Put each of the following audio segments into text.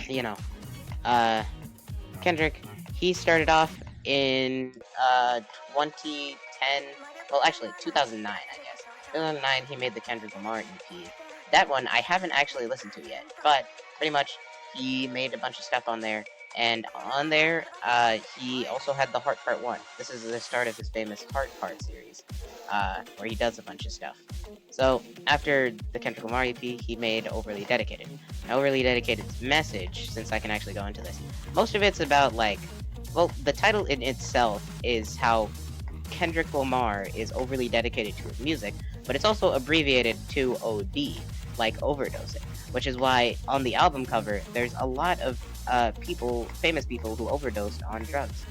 you know, uh, Kendrick, he started off in 2010. Well, actually, 2009, I guess. 2009, he made the Kendrick Lamar EP. That one I haven't actually listened to yet, but pretty much he made a bunch of stuff on there. And on there, he also had the Heart Part 1. This is the start of his famous Heart Part series, where he does a bunch of stuff. So, after the Kendrick Lamar EP, he made Overly Dedicated. Now, Overly Dedicated's message, since I can actually go into this, most of it's about, like, well, the title in itself is how Kendrick Lamar is overly dedicated to his music, but it's also abbreviated to OD, like overdosing, which is why on the album cover there's a lot of famous people who overdosed on drugs.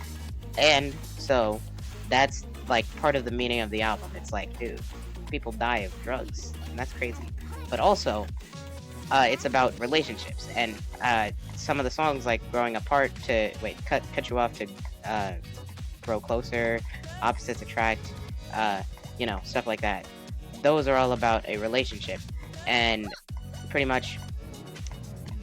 And so that's like part of the meaning of the album. It's like, dude, people die of drugs, and that's crazy. But also, it's about relationships, and some of the songs like "Growing Apart" to cut you off to grow closer, opposites attract, stuff like that. Those are all about a relationship, and pretty much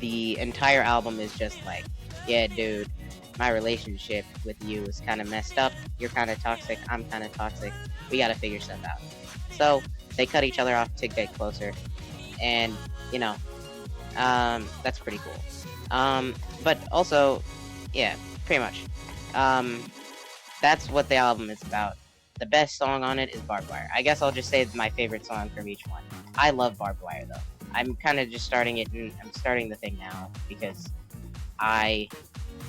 the entire album is just like, yeah, dude, my relationship with you is kind of messed up. You're kind of toxic. I'm kind of toxic. We gotta figure stuff out. So they cut each other off to get closer, and you know, that's pretty cool. But also, yeah, pretty much. Um, that's what the album is about. The best song on it is Barbed Wire. I guess I'll just say my favorite song from each one. I love Barbed Wire though. I'm kind of just starting it, and I'm starting the thing now because I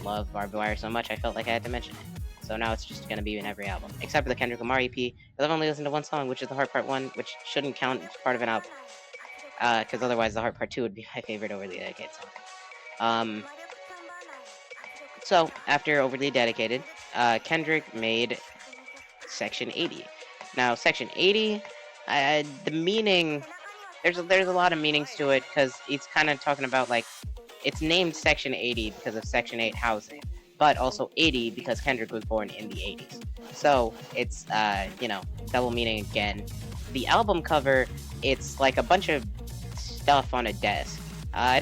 love Barbed Wire so much. I felt like I had to mention it. So now it's just gonna be in every album, except for the Kendrick Lamar EP. Because I've only listened to one song, which is the Heart Part 1, which shouldn't count as part of an album. Because otherwise the Heart Part 2 would be my favorite Overly Dedicated song. Um, so, after Overly Dedicated, Kendrick made Section 80. Now, Section 80, the meaning, there's a lot of meanings to it, because it's kind of talking about, like, it's named Section 80 because of Section 8 housing, but also 80 because Kendrick was born in the 80s. So, it's, double meaning again. The album cover, it's like a bunch of stuff on a desk. I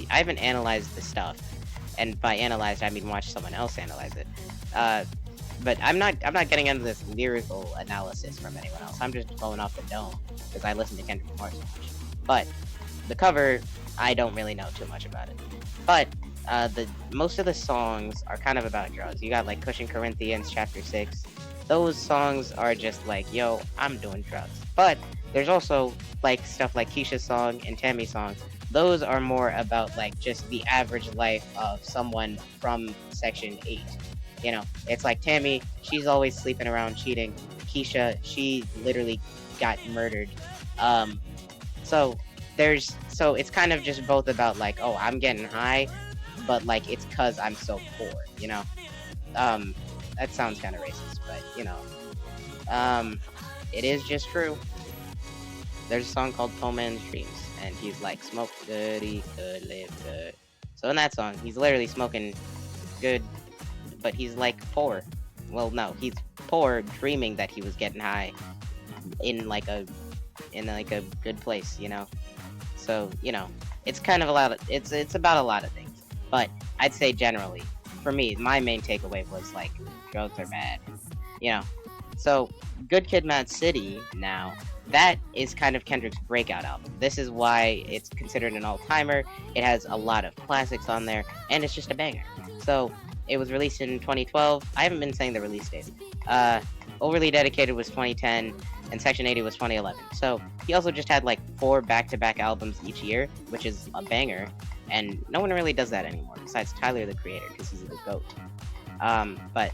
haven't analyzed the stuff, and by analyzed I mean watch someone else analyze it. But I'm not getting into this lyrical analysis from anyone else. I'm just going off the dome because I listen to Kendrick Lamar so much. But the cover, I don't really know too much about it. But the most of the songs are kind of about drugs. You got like Cushion Corinthians, Chapter 6. Those songs are just like, yo, I'm doing drugs. But there's also like stuff like Keisha's song and Tammy's song. Those are more about like just the average life of someone from Section 8. You know, it's like Tammy, she's always sleeping around cheating. Keisha, she literally got murdered. So it's kind of just both about like, oh, I'm getting high, but like it's cause I'm so poor, you know? That sounds kind of racist, but you know, it is just true. There's a song called Poor Man's Dreams, and he's like, smoke good, eat good, live good. So in that song, he's literally smoking good, but he's like poor. Well, no, he's poor, dreaming that he was getting high in like a good place, you know. So you know, it's kind of it's about a lot of things. But I'd say generally, for me, my main takeaway was like drugs are bad, you know. So Good Kid, Mad City now. That is kind of Kendrick's breakout album. This is why it's considered an all-timer. It has a lot of classics on there, and it's just a banger. So, it was released in 2012. I haven't been saying the release date. Overly Dedicated was 2010, and Section 80 was 2011. So, he also just had like 4 back-to-back albums each year, which is a banger, and no one really does that anymore, besides Tyler, the Creator, because he's the GOAT. But,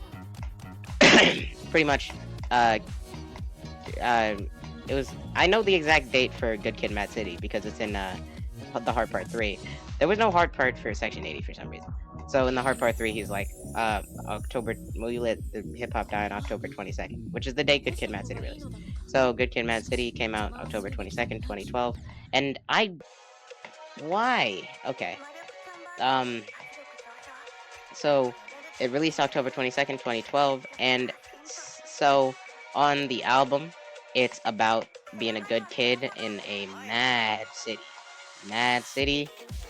pretty much, it was. I know the exact date for Good Kid, Mad City because it's in the Heart Part 3. There was no Heart Part for Section 80 for some reason. So in the Heart Part 3, he's like October. We let the hip hop die on October 22nd, which is the day Good Kid, Mad City released. So Good Kid, Mad City came out October 22nd, 2012, and why? Okay. Um. So it released October 22nd, 2012, and so on the album, it's about being a good kid in a mad city. Mad city.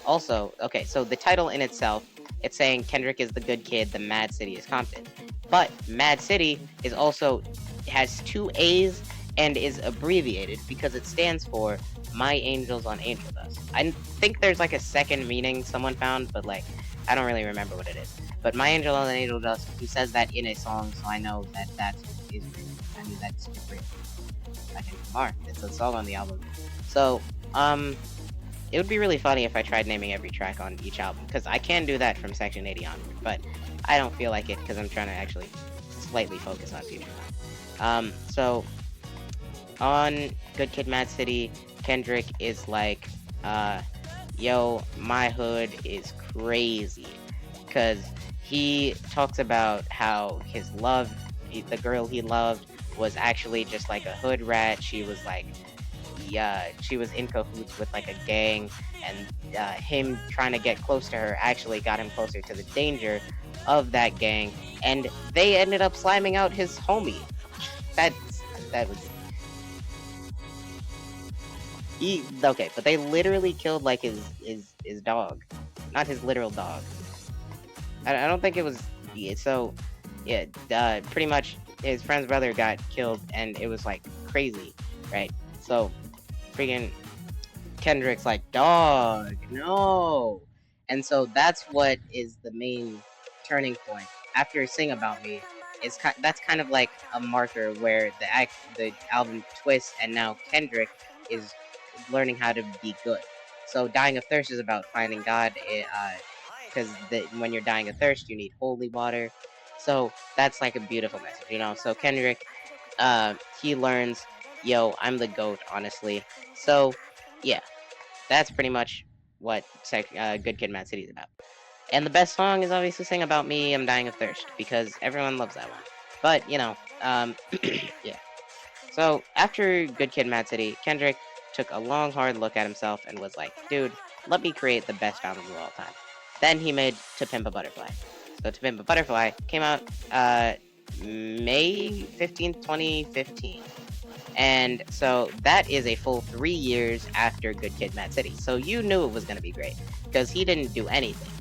also, okay, so the title in itself, it's saying Kendrick is the good kid, the Mad City is Compton. But Mad City is also has two A's and is abbreviated because it stands for My Angels on Angel Dust. I think there's like a second meaning someone found, but like I don't really remember what it is. But My Angel on Angel Dust, he says that in a song, so I know that that is real. I mean that's real. I can Lamar. It's a song on the album. So, it would be really funny if I tried naming every track on each album, because I can do that from Section 80 onward, but I don't feel like it because I'm trying to actually slightly focus on future time. So on Good Kid, Mad City, Kendrick is like, yo, my hood is crazy, because he talks about how his love, the girl he loved, was actually just like a hood rat. She was like, yeah, she was in cahoots with like a gang, and him trying to get close to her actually got him closer to the danger of that gang, and they ended up sliming out his homie. That that was okay, but they literally killed like his dog, not his literal dog. I don't think it was. Yeah, so yeah, pretty much his friend's brother got killed, and it was like crazy, right? So freaking Kendrick's like, dog, no. And so that's what is the main turning point. After Sing About Me, that's kind of like a marker where the album twists, and now Kendrick is learning how to be good. So Dying of Thirst is about finding God, because when you're dying of thirst, you need holy water. So that's like a beautiful message, you know. So Kendrick, he learns, yo, I'm the goat, honestly. So yeah, that's pretty much what Good Kid, Mad City is about. And the best song is obviously Sing About Me, I'm Dying of Thirst, because everyone loves that one. But, you know, yeah. So, after Good Kid, Mad City, Kendrick took a long, hard look at himself and was like, dude, let me create the best album of all time. Then he made To Pimp a Butterfly. So, To Pimp a Butterfly came out May 15th, 2015. And so that is a full 3 years after Good Kid, Mad City. So you knew it was going to be great because he didn't do anything.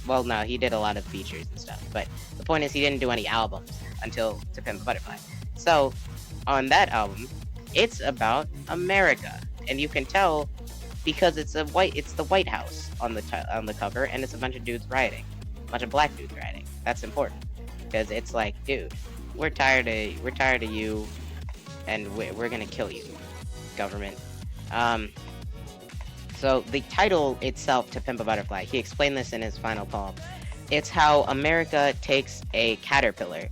Well, no, he did a lot of features and stuff, but the point is he didn't do any albums until To Pimp a Butterfly. So on that album, it's about America, and you can tell because it's the White House on the cover, and it's a bunch of dudes rioting, a bunch of black dudes rioting. That's important because it's like, dude, we're tired of you, and we're gonna kill you, government. So the title itself, To Pimp a Butterfly, he explained this in his final poem. It's how America takes a caterpillar,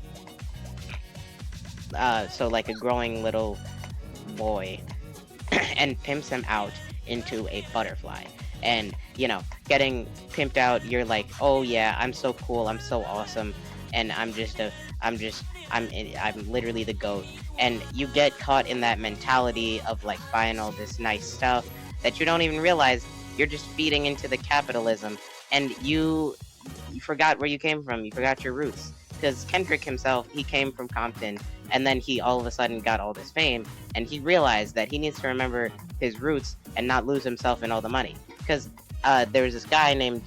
so like a growing little boy, and pimps him out into a butterfly. And, you know, getting pimped out, you're like, oh yeah, I'm so cool, I'm so awesome, and I'm literally the GOAT. And you get caught in that mentality of like buying all this nice stuff that you don't even realize you're just feeding into the capitalism, and you forgot where you came from, you forgot your roots. Because Kendrick himself, he came from Compton, and then he all of a sudden got all this fame, and he realized that he needs to remember his roots and not lose himself in all the money. Because there was this guy named,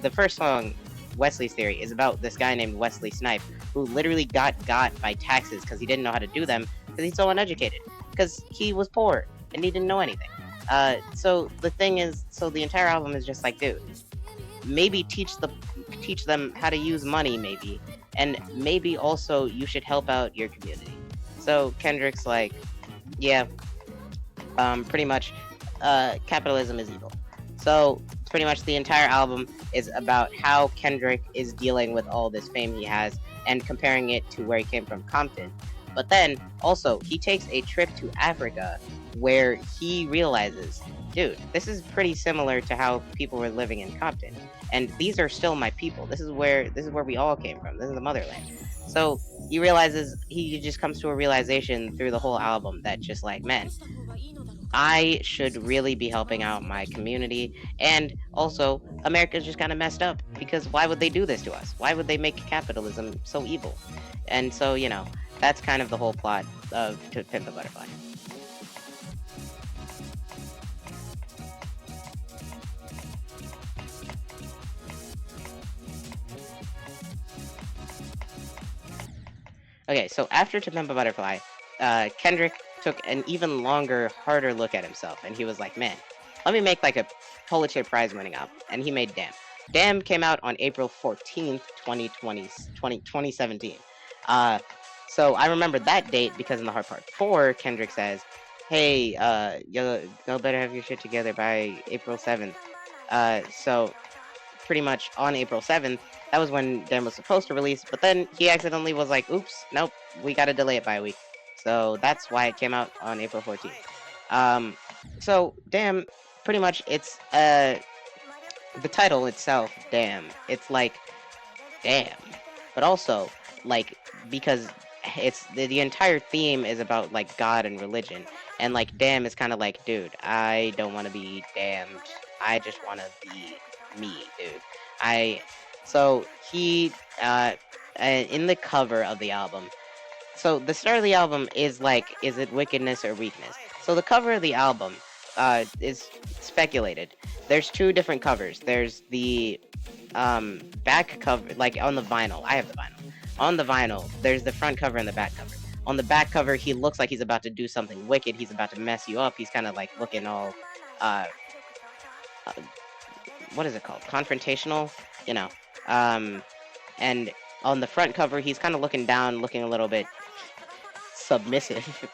the first song, Wesley's Theory, is about this guy named Wesley Snipes, who literally got by taxes because he didn't know how to do them, because he's so uneducated, because he was poor, and he didn't know anything. So the thing is, so the entire album is just like, dude, maybe teach them how to use money, maybe, and maybe also you should help out your community. So Kendrick's like, yeah, pretty much, capitalism is evil. So pretty much the entire album is about how Kendrick is dealing with all this fame he has and comparing it to where he came from, Compton. But then also he takes a trip to Africa where he realizes, dude, this is pretty similar to how people were living in Compton, and these are still my people. This is where we all came from. This is the motherland. So he just comes to a realization through the whole album that just like, man, I should really be helping out my community. And also, America's just kind of messed up, because why would they do this to us? Why would they make capitalism so evil? And so, you know, that's kind of the whole plot of To Pimp a Butterfly. Okay, so after To Pimp a Butterfly, Kendrick took an even longer, harder look at himself, and he was like, man, let me make like a Pulitzer Prize winning album. And he made Damn. Damn came out on April 14th, 2017. Uh, so I remember that date because in the Hard Part 4, Kendrick says, hey, y'all better have your shit together by April 7th. So pretty much on April 7th, that was when Damn was supposed to release, but then he accidentally was like, oops, nope, we gotta delay it by a week. So that's why it came out on April 14th. Um, so Damn, pretty much it's, the title itself, Damn, it's like, damn. But also, like, because it's, the entire theme is about, like, God and religion. And, like, damn is kind of like, dude, I don't want to be damned. I just want to be me, dude. I, so he, in the cover of the album, so the start of the album is like, is it wickedness or weakness? So the cover of the album, is speculated. There's two different covers. There's the back cover, like on the vinyl. I have the vinyl. On the vinyl, there's the front cover and the back cover. On the back cover, he looks like he's about to do something wicked. He's about to mess you up. He's kind of like looking all, uh, uh, what is it called? Confrontational, you know. Um, and on the front cover, he's kind of looking down, looking a little bit submissive,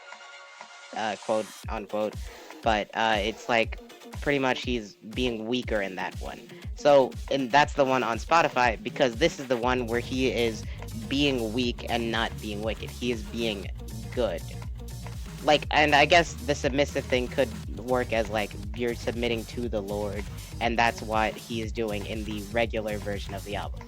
quote unquote. But it's like pretty much he's being weaker in that one. So, and that's the one on Spotify because this is the one where he is being weak and not being wicked. He is being good. Like, and I guess the submissive thing could work as like you're submitting to the Lord, and that's what he is doing in the regular version of the album.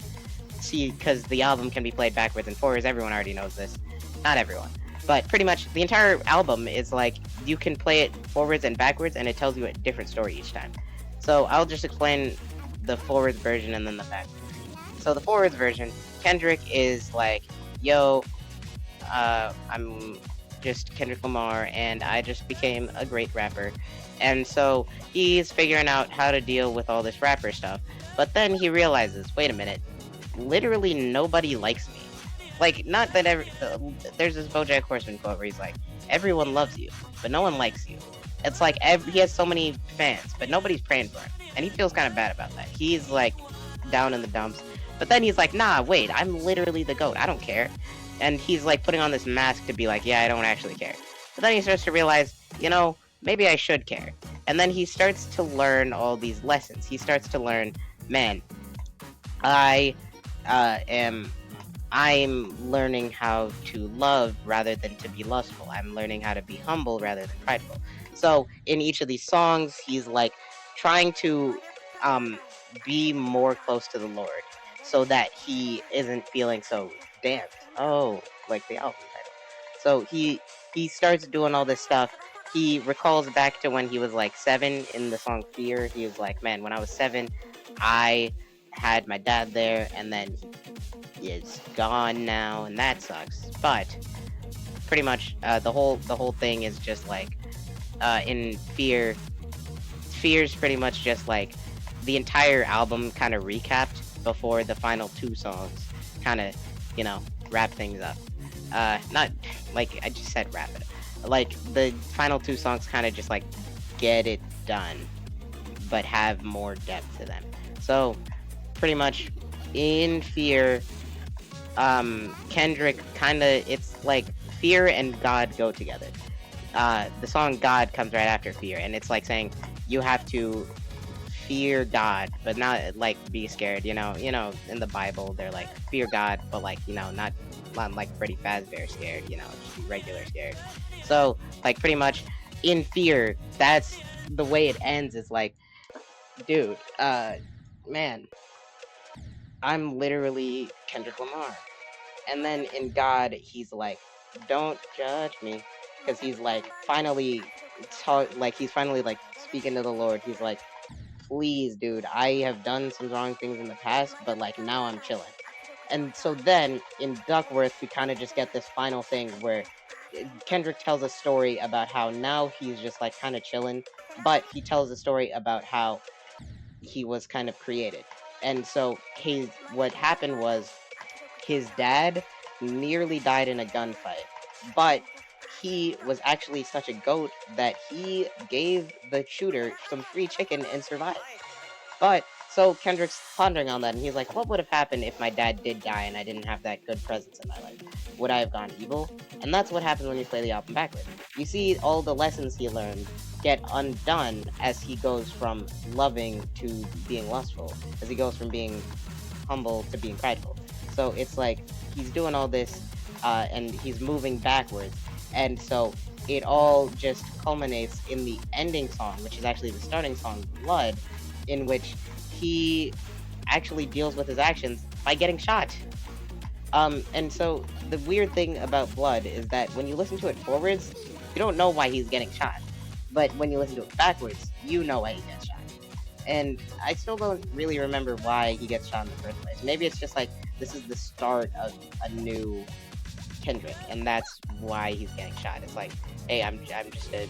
See, because the album can be played backwards and forwards. Everyone already knows this. Not everyone. But pretty much the entire album is like you can play it forwards and backwards, and it tells you a different story each time. So I'll just explain the forwards version and then the back. So the forwards version, Kendrick is like, yo, I'm just Kendrick Lamar, and I just became a great rapper. And so he's figuring out how to deal with all this rapper stuff. But then he realizes, wait a minute, literally nobody likes me. Like, not that there's this BoJack Horseman quote where he's like, everyone loves you, but no one likes you. It's like he has so many fans, but nobody's praying for him, and he feels kind of bad about that. He's like down in the dumps, but then he's like, nah, wait, I'm literally the GOAT. I don't care. And he's like putting on this mask to be like, yeah, I don't actually care. But then he starts to realize, you know, maybe I should care. And then he starts to learn all these lessons. He starts to learn, man, I I'm learning how to love rather than to be lustful. I'm learning how to be humble rather than prideful. So in each of these songs, he's like trying to um, be more close to the Lord, so that he isn't feeling so damned. Oh, like the album title. So he starts doing all this stuff. He recalls back to when he was like 7 in the song Fear. He was like, man, when I was 7, I had my dad there, and then he is gone now, and that sucks. But pretty much the whole thing is just like in Fear's pretty much just like the entire album kind of recapped before the final 2 songs kind of, you know, wrap things up. Not like I just said wrap it. Like the final 2 songs kind of just like get it done, but have more depth to them. So pretty much in Fear, Kendrick kind of, it's like Fear and God go together. The song God comes right after Fear, and it's like saying you have to fear God, but not like be scared. You know, in the Bible they're like fear God, but like, you know, not like Freddy Fazbear scared. You know, just be regular scared. So like pretty much in Fear, that's the way it ends. Is like, dude, man, I'm literally Kendrick Lamar. And then in God, he's like, don't judge me, because he's like finally he's finally like speaking to the Lord. He's like, please, dude, I have done some wrong things in the past, but like now I'm chilling. And so then in Duckworth, we kind of just get this final thing where Kendrick tells a story about how now he's just like kind of chilling, but he tells a story about how he was kind of created. And so what happened was his dad nearly died in a gunfight, but he was actually such a goat that he gave the shooter some free chicken and survived. But so Kendrick's pondering on that, and he's like, "What would have happened if my dad did die and I didn't have that good presence in my life? Would I have gone evil?" And that's what happens when you play the album backwards. You see all the lessons he learned get undone as he goes from loving to being lustful, as he goes from being humble to being prideful. So it's like he's doing all this, and he's moving backwards, and so it all just culminates in the ending song, which is actually the starting song, Blood, in which he actually deals with his actions by getting shot. And so the weird thing about Blood is that when you listen to it forwards, you don't know why he's getting shot. But when you listen to it backwards, you know why he gets shot. And I still don't really remember why he gets shot in the first place. Maybe it's just like this is the start of a new Kendrick, and that's why he's getting shot. It's like, hey, I'm just a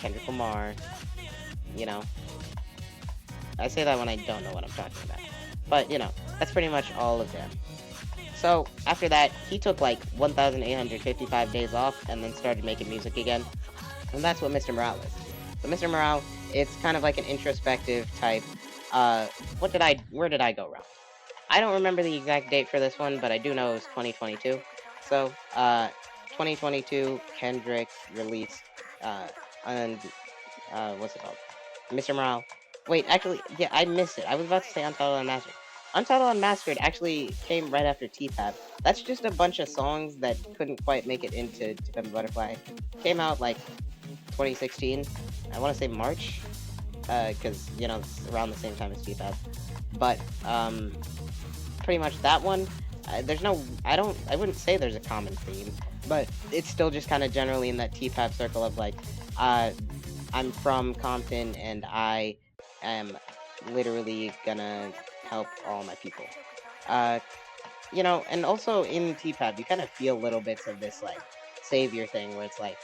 Kendrick Lamar, you know. I say that when I don't know what I'm talking about. But, you know, that's pretty much all of them. So, after that, he took like 1,855 days off and then started making music again. And that's what Mr. Morale is. So, Mr. Morale, it's kind of like an introspective type. Where did I go wrong? I don't remember the exact date for this one, but I do know it was 2022. So, 2022, Kendrick released, and, what's it called? Mr. Morale. Wait, actually, yeah, I missed it. I was about to say Untitled Unmastered. Untitled Unmastered actually came right after T-Pab. That's just a bunch of songs that couldn't quite make it into To Pimp a Butterfly. Came out, like, 2016. I want to say March. Because, you know, it's around the same time as T-Pab. But, pretty much that one, I wouldn't say there's a common theme, but it's still just kind of generally in that T-Pab circle of, like, I'm from Compton, and I am literally gonna help all my people. You know, and also in T-Pab, you kind of feel little bits of this, like, savior thing, where it's like,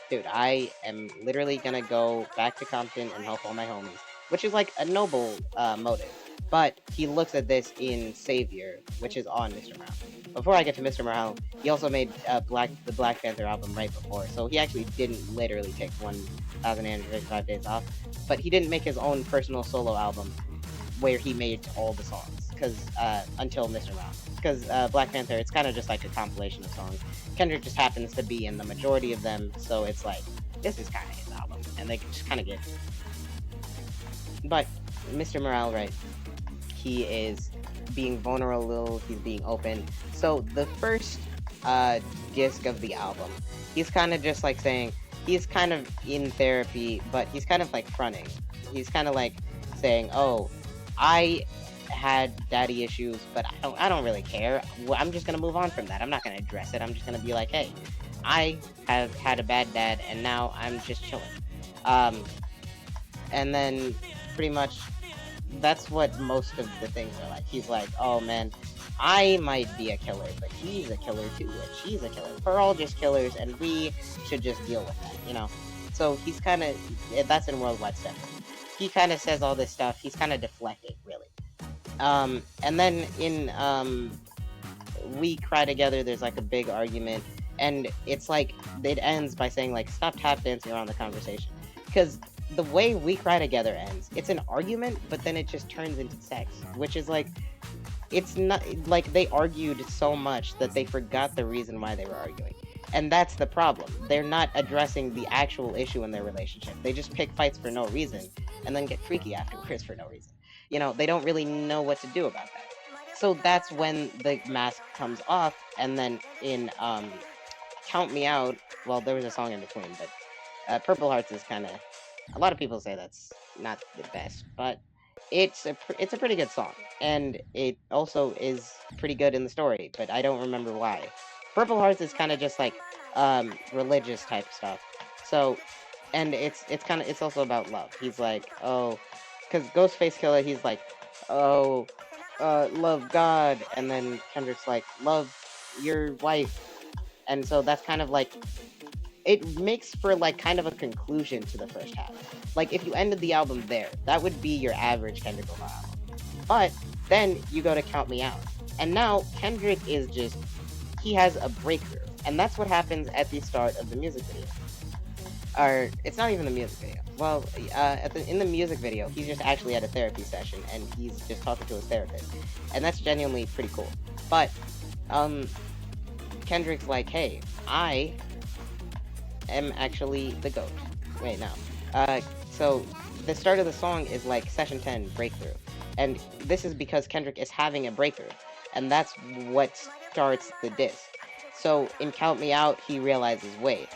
dude, I am literally gonna go back to Compton and help all my homies, which is, like, a noble, motive. But he looks at this in Savior, which is on Mr. Morale. Before I get to Mr. Morale, he also made the Black Panther album right before, so he actually didn't literally take 1,855 days off, but he didn't make his own personal solo album where he made all the songs, until Mr. Morale. Because Black Panther, it's kind of just like a compilation of songs. Kendrick just happens to be in the majority of them, so it's like, this is kind of his album, and they just kind of get it. But Mr. Morale, right? He is being vulnerable, he's being open. So the first disc of the album, he's kind of just like saying, he's kind of in therapy, but he's kind of like fronting. He's kind of like saying, oh, I had daddy issues, but I don't really care. I'm just gonna move on from that. I'm not gonna address it. I'm just gonna be like, hey, I have had a bad dad, and now I'm just chilling. And then pretty much that's what most of the things are like. He's like, oh man, I might be a killer, but he's a killer too, and she's a killer. We're all just killers, and we should just deal with that, you know? So he's kind of, that's in Worldwide Step. He kind of says all this stuff. He's kind of deflecting, really. And then in We Cry Together, there's like a big argument, and it's like, it ends by saying like, stop tap dancing around the conversation. Because the way We Cry Together ends, it's an argument, but then it just turns into sex, which is like, it's not, like, they argued so much that they forgot the reason why they were arguing. And that's the problem. They're not addressing the actual issue in their relationship. They just pick fights for no reason, and then get freaky afterwards for no reason. You know, they don't really know what to do about that. So that's when the mask comes off, and then in Count Me Out, well, there was a song in between, but Purple Hearts is kind of, a lot of people say that's not the best, but it's a pretty good song, and it also is pretty good in the story, but I don't remember why. Purple Hearts is kind of just like religious type stuff. So, and it's also about love. He's like, oh, because Ghostface Killer, he's like, oh, love God, and then Kendrick's like, love your wife, and so that's kind of like, it makes for like kind of a conclusion to the first half. Like if you ended the album there, that would be your average Kendrick Lamar album. But then you go to Count Me Out, and now Kendrick is just he has a breakthrough. And that's what happens at the start of the music video. Or, it's not even the music video. Well, in the music video, he's just actually at a therapy session, and he's just talking to his therapist. And that's genuinely pretty cool. But, Kendrick's like, hey, I am actually the GOAT. Wait, no. So, the start of the song is like Session 10, Breakthrough. And this is because Kendrick is having a breakthrough. And that's what starts the disc. So, in Count Me Out, he realizes, wait,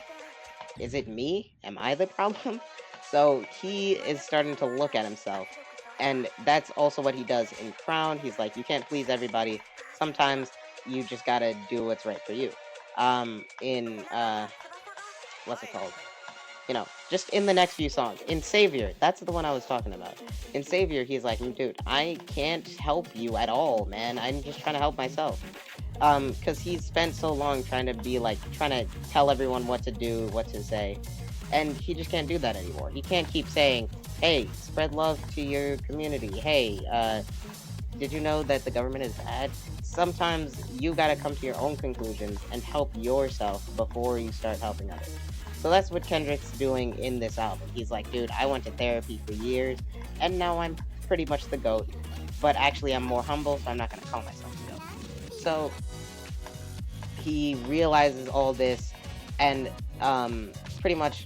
is it me? Am I the problem? So, he is starting to look at himself. And that's also what he does in Crown. He's like, you can't please everybody. Sometimes you just gotta do what's right for you. What's it called? You know, just in the next few songs. In Savior, that's the one I was talking about. In Savior, he's like, dude, I can't help you at all, man. I'm just trying to help myself. Because he's spent so long trying to tell everyone what to do, what to say. And he just can't do that anymore. He can't keep saying, hey, spread love to your community. Hey, did you know that the government is bad? Sometimes you gotta come to your own conclusions and help yourself before you start helping others. So that's what Kendrick's doing in this album. He's like, dude, I went to therapy for years, and now I'm pretty much the GOAT. But actually, I'm more humble, so I'm not gonna call myself the GOAT. So he realizes all this, and pretty much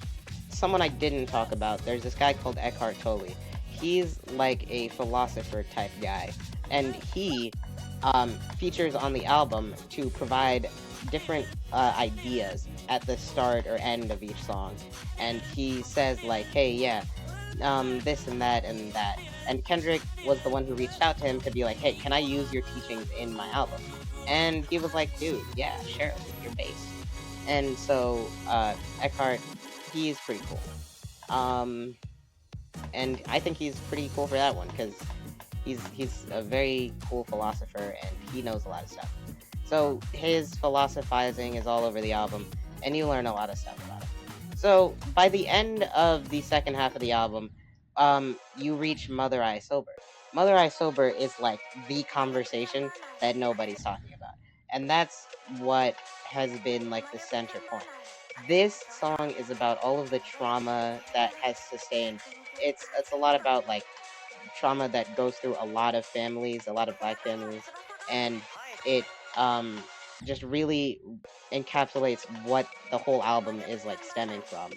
someone I didn't talk about, there's this guy called Eckhart Tolle. He's like a philosopher type guy, and he features on the album to provide different ideas at the start or end of each song. And he says like, hey, yeah, this and that and that. And Kendrick was the one who reached out to him to be like, hey, can I use your teachings in my album? And he was like, dude, yeah, sure, you're based. And so Eckhart, he's pretty cool. And I think he's pretty cool for that one, because he's a very cool philosopher, and he knows a lot of stuff. So his philosophizing is all over the album, and you learn a lot of stuff about it. So by the end of the second half of the album, you reach Mother Eye Sober. Mother Eye Sober is like the conversation that nobody's talking about. And that's what has been like the center point. This song is about all of the trauma that has sustained. It's a lot about like trauma that goes through a lot of families, a lot of black families, and it just really encapsulates what the whole album is like stemming from.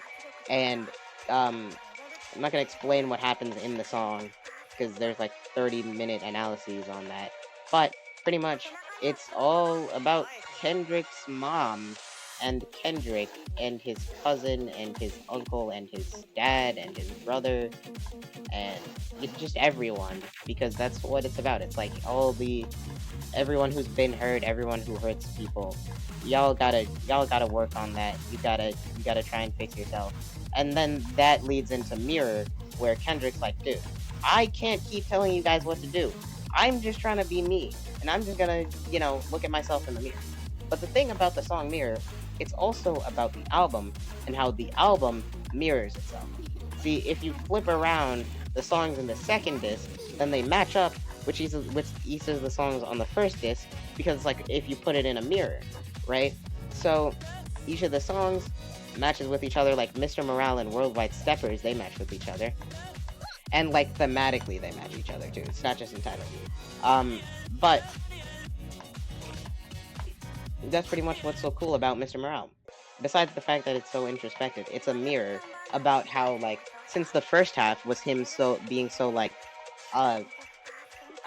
And I'm not gonna explain what happens in the song, because there's like 30-minute analyses on that, but pretty much it's all about Kendrick's mom and Kendrick and his cousin and his uncle and his dad and his brother and just everyone, because that's what it's about. It's like everyone who's been hurt, everyone who hurts people. Y'all gotta work on that. You gotta try and fix yourself. And then that leads into Mirror, where Kendrick's like, dude, I can't keep telling you guys what to do. I'm just trying to be me, and I'm just gonna, look at myself in the mirror. But the thing about the song Mirror, it's also about the album and how the album mirrors itself. See, if you flip around the songs in the second disc, then they match up with each of the songs on the first disc, because it's like if you put it in a mirror, right? So each of the songs matches with each other, like Mr. Morale and Worldwide Steppers, they match with each other. And like thematically they match each other too. It's not just entitled. But that's pretty much what's so cool about Mr. Morale. Besides the fact that it's so introspective, it's a mirror about how, like, since the first half was him being so like, I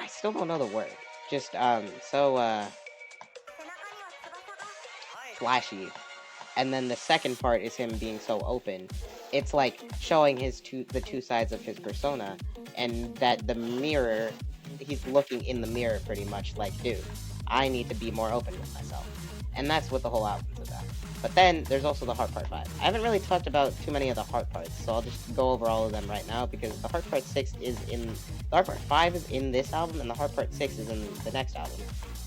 still don't know the word. Just flashy. And then the second part is him being so open. It's like showing the two sides of his persona, and that the mirror, he's looking in the mirror pretty much like, dude, I need to be more open with myself. And that's what the whole album's about. But then there's also the Heart Part 5. I haven't really talked about too many of the Heart Parts, so I'll just go over all of them right now, because the Heart Part 5 is in this album, and the Heart Part 6 is in the next album.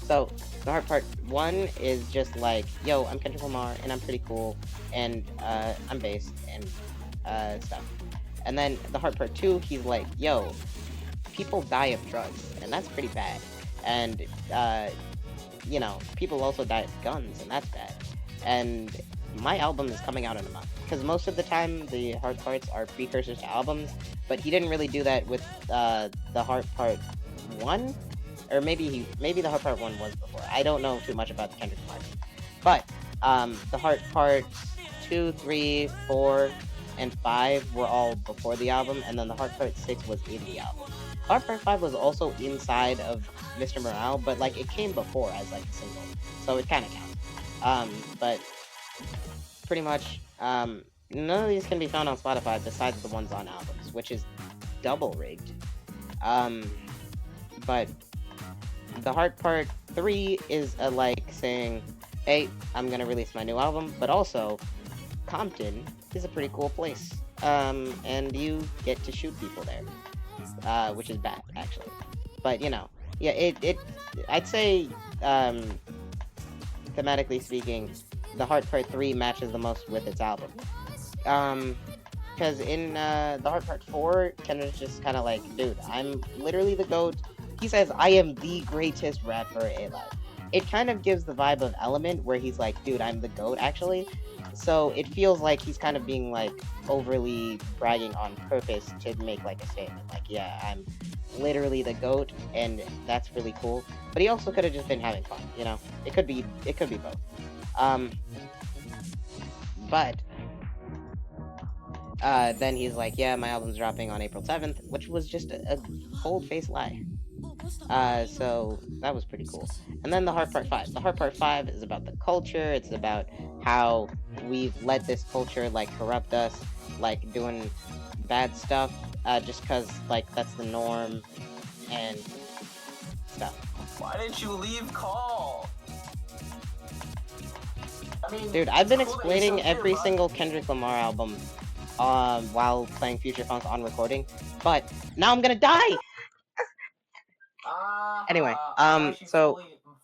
So the Heart Part 1 is just like, yo, I'm Kendrick Lamar, and I'm pretty cool, and I'm based, and stuff. And then the Heart Part 2, he's like, yo, people die of drugs, and that's pretty bad. And you know, people also die of guns, and that's bad. And my album is coming out in a month, because most of the time the hard parts are precursors to albums, but he didn't really do that with the hard part 1, or maybe the hard part 1 was before. I don't know too much about the Kendrick Lamar, but the hard parts 2, 3, 4, and 5 were all before the album, and then the hard part 6 was in the album. Hard part 5 was also inside of Mr. Morale, but like it came before as like a single, so it kind of counts. But pretty much, none of these can be found on Spotify besides the ones on albums, which is double rigged. But the hard part 3 is like saying, hey, I'm gonna release my new album, but also Compton is a pretty cool place. And you get to shoot people there, which is bad actually. But you know, yeah, I'd say, thematically speaking, the hard part 3 matches the most with its album. Because in the hard part 4, Kendrick's just kind of like, dude, I'm literally the GOAT. He says, I am the greatest rapper alive. It kind of gives the vibe of Element, where he's like, dude, I'm the GOAT, actually. So it feels like he's kind of being, like, overly bragging on purpose to make, like, a statement. Like, yeah, I'm literally the GOAT, and that's really cool. But he also could have just been having fun, you know? It could be both. But then he's like, yeah, my album's dropping on April 7th, which was just a cold-faced lie. So that was pretty cool. And then the hard part 5. The hard part 5 is about the culture. It's about how we've let this culture, like, corrupt us, like, doing bad stuff, just because, like, that's the norm, and stuff. Why didn't you leave call? I mean, dude, I've been cool explaining every here, single Kendrick Lamar album while playing Future Funk on recording, but now I'm gonna die! Anyway, I'm so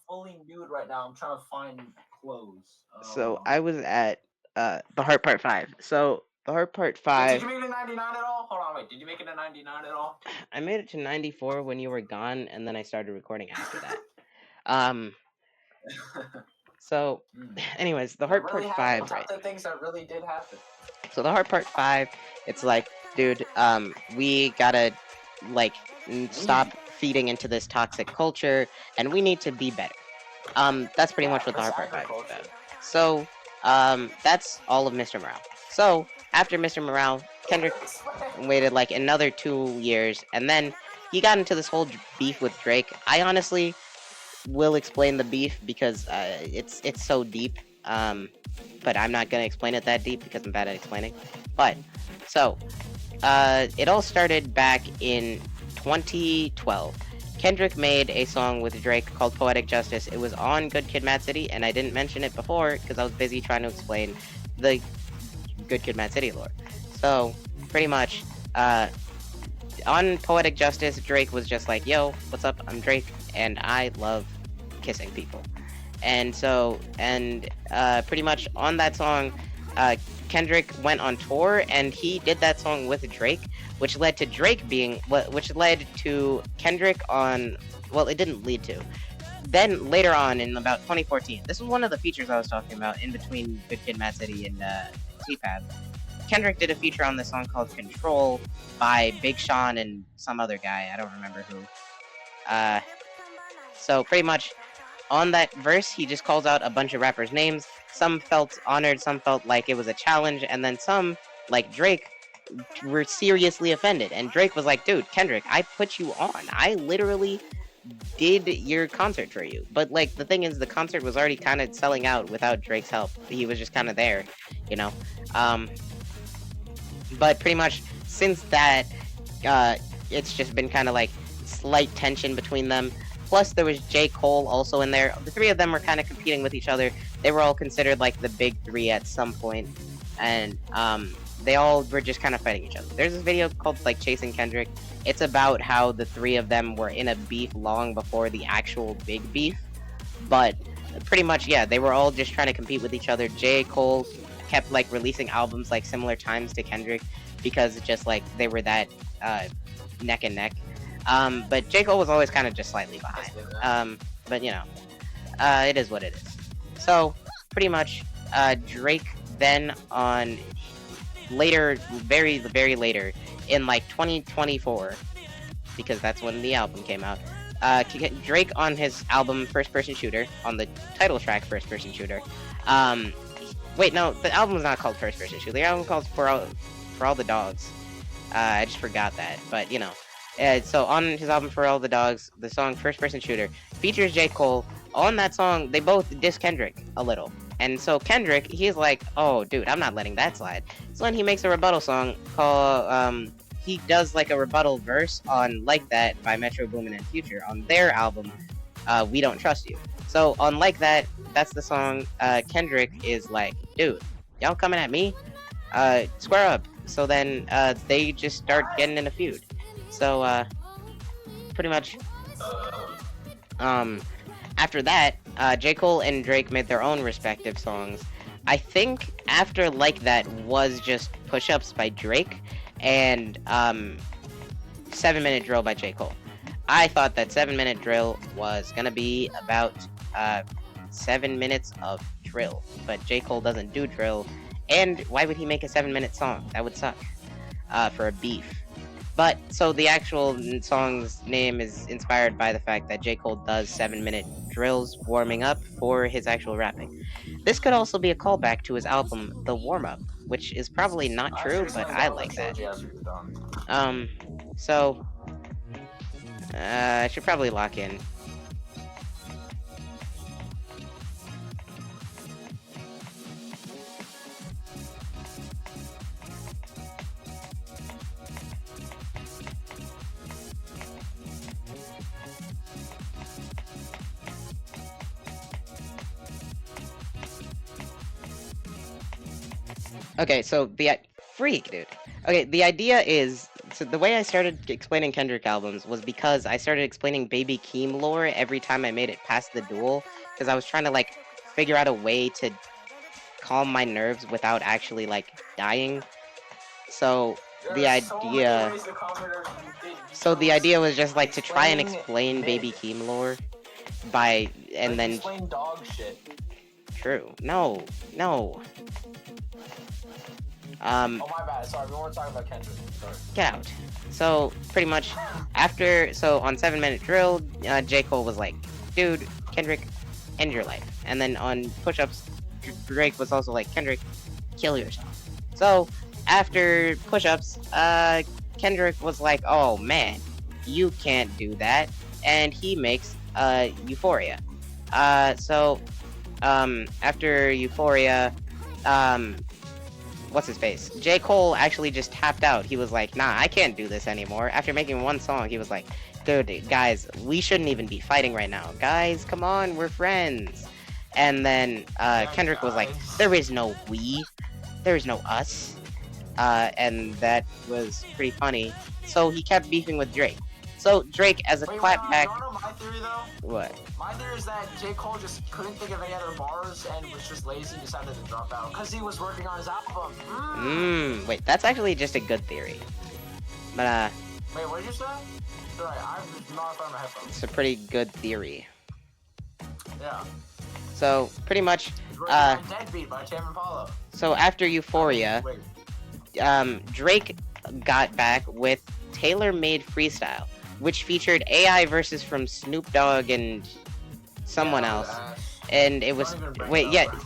fully nude right now. I'm trying to find clothes. So I was at the hard part 5. So the hard part 5. Did you make it to 99 at all? Hold on, wait. Did you make it to 99 at all? I made it to 94 when you were gone, and then I started recording after that. So, anyways, the hard part 5, right? The things that really did happen. So the hard part 5, it's like, dude, we gotta, like, stop feeding into this toxic culture, and we need to be better. That's pretty much what the hard part 5 is about. So, that's all of Mr. Morale. So, after Mr. Morale, Kendrick waited like another 2 years, and then he got into this whole beef with Drake. I honestly will explain the beef because it's so deep, but I'm not gonna explain it that deep because I'm bad at explaining. But so it all started back in 2012. Kendrick made a song with Drake called Poetic Justice. It was on Good Kid, Mad City, and I didn't mention it before because I was busy trying to explain the Good Kid, Mad City lore. So pretty much on Poetic Justice, Drake was just like, yo, what's up, I'm Drake, and I love kissing people. And so, pretty much on that song, Kendrick went on tour, and he did that song with Drake, which led to Kendrick on, well, it didn't lead to. Then, later on, in about 2014, this was one of the features I was talking about, in between Good Kid, Mad City and T-Pab. Kendrick did a feature on this song called Control by Big Sean and some other guy, I don't remember who. So, pretty much, on that verse, he just calls out a bunch of rappers' names. Some felt honored, some felt like it was a challenge, and then some, like Drake, were seriously offended. And Drake was like, dude, Kendrick, I put you on. I literally did your concert for you. But, like, the thing is, the concert was already kind of selling out without Drake's help. He was just kind of there, you know? But pretty much, since that, it's just been kind of, like, slight tension between them. Plus, there was J. Cole also in there. The three of them were kind of competing with each other. They were all considered, like, the big three at some point. And, they all were just kind of fighting each other. There's this video called, like, Chasing Kendrick. It's about how the three of them were in a beef long before the actual big beef. But, pretty much, yeah, they were all just trying to compete with each other. J. Cole kept, like, releasing albums, like, similar times to Kendrick. Because, just, like, they were that, neck and neck. But J. Cole was always kind of just slightly behind. But, you know. it is what it is. So, pretty much, Drake then on later, very, very later, in like 2024, because that's when the album came out, Drake on his album First Person Shooter, on the title track First Person Shooter, wait, no, the album's not called First Person Shooter, the album called For All the Dogs. I just forgot that, but you know. So on his album For All the Dogs, the song First Person Shooter features J. Cole. On that song, they both diss Kendrick a little. And so Kendrick, he's like, oh, dude, I'm not letting that slide. So then he makes a rebuttal song called, he does like a rebuttal verse on Like That by Metro Boomin and Future on their album, We Don't Trust You. So on Like That, that's the song, Kendrick is like, dude, y'all coming at me? Square up. So then, they just start getting in a feud. So, pretty much, after that, J. Cole and Drake made their own respective songs. I think after Like That was just Push-Ups by Drake and 7-Minute Drill by J. Cole. I thought that 7-Minute Drill was gonna be about 7 minutes of drill, but J. Cole doesn't do drill, and why would he make a 7-minute song? That would suck for a beef. But, so the actual song's name is inspired by the fact that J. Cole does 7-minute drills warming up for his actual rapping. This could also be a callback to his album, The Warm Up, which is probably not true, but I like that. So, I should probably lock in. Okay, so the freak, dude. Okay, the idea is, so the way I started explaining Kendrick albums was because I started explaining Baby Keem lore every time I made it past the duel, because I was trying to like figure out a way to calm my nerves without actually like dying. So the idea, was just like to try and explain Baby Keem lore by and then explain dog shit. True. No. Oh my bad. Sorry, we weren't talking about Kendrick. Sorry. Get out. So pretty much after, so on 7-Minute Drill, J. Cole was like, dude, Kendrick, end your life. And then on Push-Ups, Drake was also like, Kendrick, kill yourself. So after Push-Ups, Kendrick was like, oh man, you can't do that. And he makes Euphoria. So after Euphoria, what's his face? J. Cole actually just tapped out. He was like, nah, I can't do this anymore. After making one song, he was like, dude, guys, we shouldn't even be fighting right now. Guys, come on, we're friends. And then Kendrick was like, there is no we. There is no us. And that was pretty funny. So he kept beefing with Drake. So Drake, as a clapback... You know my theory, though? What? My theory is that J. Cole just couldn't think of any other bars and was just lazy and decided to drop out because he was working on his album. Wait, that's actually just a good theory. But, Wait, what did you say? Sorry, I'm not in front of my headphones. it's a pretty good theory. Yeah. So, pretty much, Deadbeat by Tame Impala. so after Euphoria, Drake got back with Tailor-Made Freestyle, which featured AI verses from Snoop Dogg and someone else. And it was,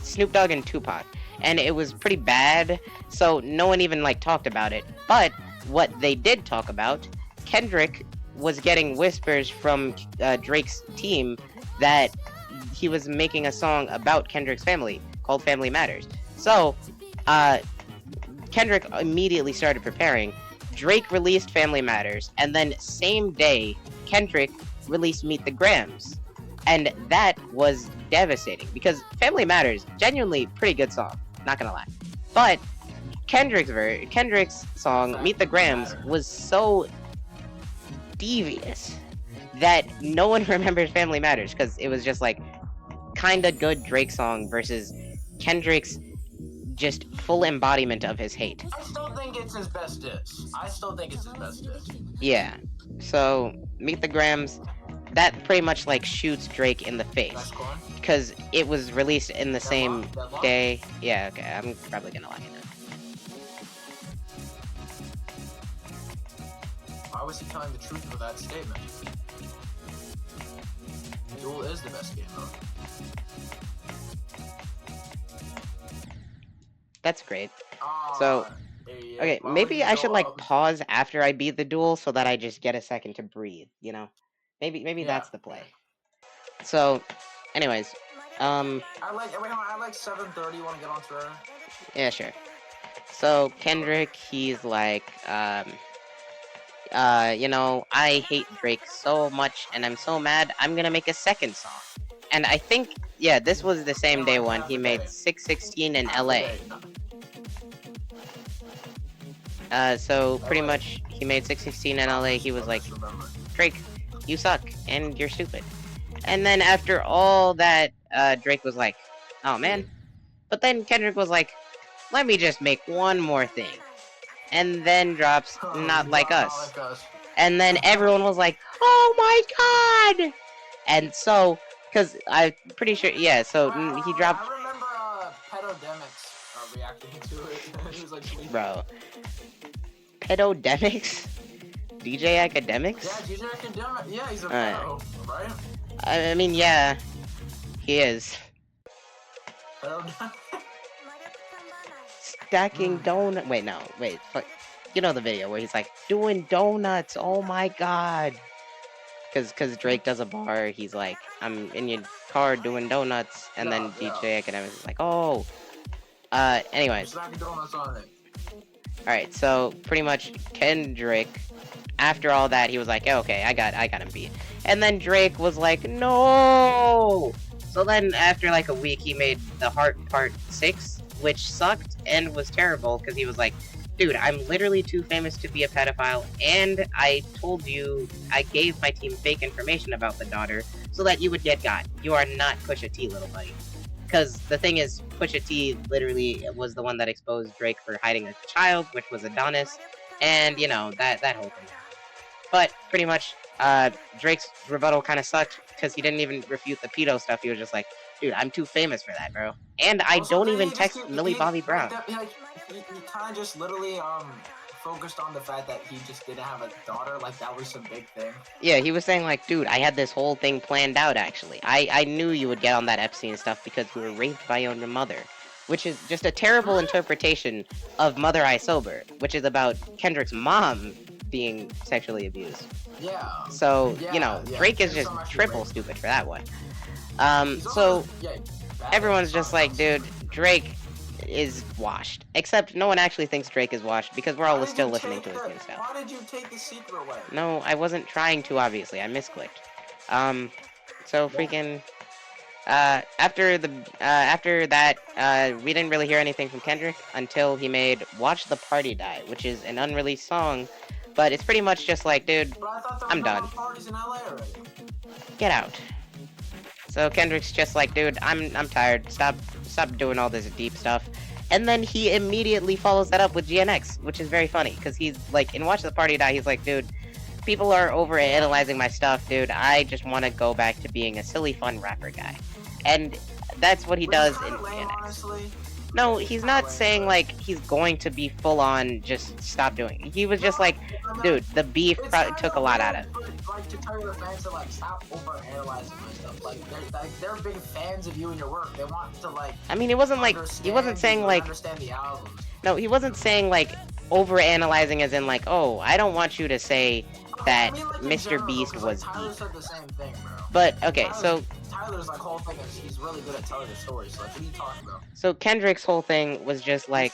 Snoop Dogg and Tupac. And it was pretty bad, so no one even, like, talked about it. But what they did talk about, Kendrick was getting whispers from Drake's team that he was making a song about Kendrick's family, called Family Matters. So, Kendrick immediately started preparing. Drake released Family Matters, and then same day, Kendrick released Meet the Grams. And that was devastating, because Family Matters, genuinely pretty good song, not gonna lie. But Kendrick's song, Meet the Grams, was so devious that no one remembers Family Matters, because it was just like, kinda good Drake song versus Kendrick's just full embodiment of his hate. I still think it's his best diss. Yeah. So, Meet the Grams, that pretty much like shoots Drake in the face. That's cool. Because it was released in the same Deadlock? day. Yeah, okay, I'm probably gonna lock it up. Why was he telling the truth with that statement? Duel is the best game mode. That's great. So, okay, why would maybe you I go should like up- pause after I beat the duel so that I just get a second to breathe, you know? Maybe Yeah. that's the play. So, anyways, I like 7:30. You want to get on Twitter? yeah, sure. So, Kendrick, he's like, you know, I hate Drake so much and I'm so mad, I'm gonna make a second song. And I think, yeah, this was the same day when he made 616 in LA. So pretty much he made 616 in LA. He was like, Drake, you suck and you're stupid. And then after all that, Drake was like, oh man. But then Kendrick was like, let me just make one more thing. And then drops Not Like Us. And then everyone was like, oh my god! And so, because I'm pretty sure, yeah, so he dropped... I remember Pedodemics reacting to it. He was like, bro. Pedodemics? DJ Academics? Yeah, DJ Academics. Yeah, he's a pedo, right? I mean, yeah, he is. Stacking donut. Wait, no, wait. Fuck. You know the video where he's like doing donuts. Oh my god. Cause Drake does a bar. He's like, I'm in your car doing donuts, and then DJ Academics is like, oh. Anyways. Alright, so pretty much Kendrick, after all that, he was like, okay, I got him beat. And then Drake was like, no! So then after like a week, he made The Heart Part 6, which sucked and was terrible, because he was like, dude, I'm literally too famous to be a pedophile, and I told you, I gave my team fake information about the daughter, so that you would get got. You are not Pusha T, little buddy. Because the thing is, Pusha T literally was the one that exposed Drake for hiding a child, which was Adonis, and, you know, that whole thing. But, pretty much, Drake's rebuttal kind of sucked, because he didn't even refute the pedo stuff. He was just like, dude, I'm too famous for that, bro. And I don't even text Millie Bobby Brown. He kind of just literally, focused on the fact that he just didn't have a daughter, like that was a big thing. Yeah, he was saying like, dude, I had this whole thing planned out, actually. I knew you would get on that Epstein stuff because you were raped by your mother. Which is just a terrible interpretation of Mother I Sober, which is about Kendrick's mom being sexually abused. Yeah. So, you know, Drake is just triple stupid for that one. So, everyone's just like, dude, Drake is washed. Except no one actually thinks Drake is washed because we're all still listening to his new stuff. Why did you take the secret away? No, I wasn't trying to, obviously. I misclicked. So freaking... after that, we didn't really hear anything from Kendrick until he made Watch the Party Die, which is an unreleased song, but it's pretty much just like, dude, I'm done. Parties in LA already. Get out. So Kendrick's just like, dude, I'm tired. Stop doing all this deep stuff. And then he immediately follows that up with GNX, which is very funny, because he's like, in Watch the Party Die, he's like, dude, people are overanalyzing my stuff, dude. I just want to go back to being a silly, fun rapper guy. And that's what he does in GNX. No, he's not saying, like, he's going to be full-on just stop doing it. He was just like, dude, the beef took a lot out of it. Like, to tell your fans to, like, stop overanalyzing my stuff. Like, they're big fans of you and your work. They want to, like... I mean, it wasn't like... He wasn't saying, like... Understand the albums. No, he wasn't saying, like, overanalyzing as in, like, oh, I don't want you to say that Mr. Beast was Tyler said the same thing, bro. But, okay, so... Tyler's, like, whole thing is he's really good at telling the story, so, like, what are you talking about? So Kendrick's whole thing was just, like...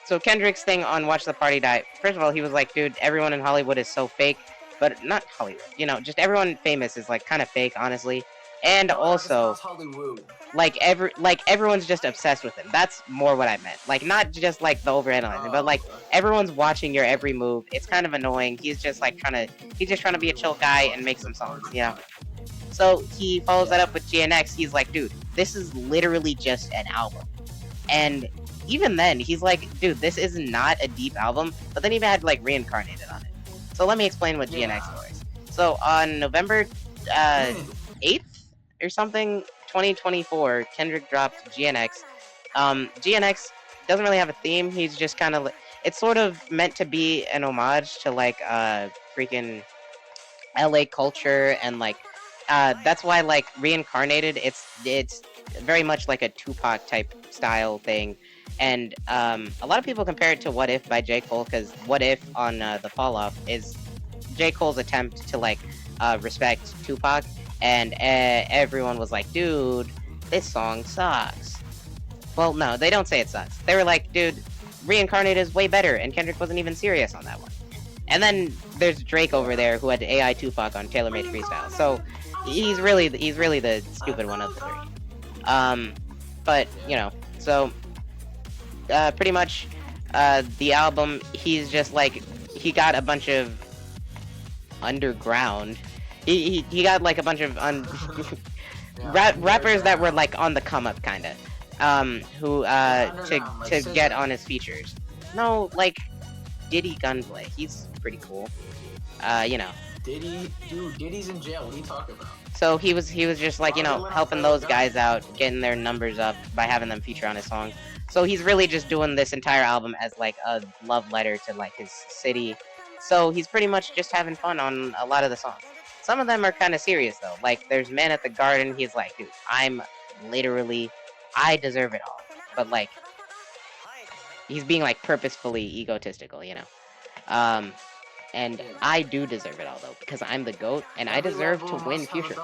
So Kendrick's thing on Watch the Party Die, first of all, he was like, dude, everyone in Hollywood is so fake. But not Hollywood, you know, just everyone famous is, like, kind of fake, honestly. And also... Like, everyone's just obsessed with him. That's more what I meant. Like, not just, like, the overanalyzing, but, like, everyone's watching your every move. It's kind of annoying. He's just, like, trying to be a chill guy and make some songs, you know? So, he follows that up with GNX. He's like, dude, this is literally just an album. And even then, he's like, dude, this is not a deep album. But then he had, like, Reincarnated on it. So let me explain what GNX was. So, on November uh 8th or something, 2024, Kendrick dropped GNX. GNX doesn't really have a theme. He's just kind of it's sort of meant to be an homage to like freaking LA culture and like that's why like Reincarnated it's very much like a Tupac type style thing. And a lot of people compare it to What If by J. Cole because What If on the Fall Off is J. Cole's attempt to like respect Tupac, and everyone was like, dude, this song sucks. Well, no, they don't say it sucks. They were like, dude, Reincarnated is way better, and Kendrick wasn't even serious on that one. And then there's Drake over there who had AI Tupac on Taylor Made Freestyle. So he's really the stupid one of the three. But you know, so pretty much the album, he's just like he got a bunch of underground. He got like a bunch of rappers that were like on the come up kind of. Who to get on his features. No, like Diddy Gunplay. He's pretty cool. You know. Diddy's in jail. What are you talking about? So he was just like, you know, helping those guys out, getting their numbers up by having them feature on his song. So he's really just doing this entire album as like a love letter to like his city. So he's pretty much just having fun on a lot of the songs. Some of them are kind of serious though. Like there's Man at the Garden. He's like, dude, I deserve it all. But like he's being like purposefully egotistical, you know. And I do deserve it all though because I'm the GOAT and I deserve to win future.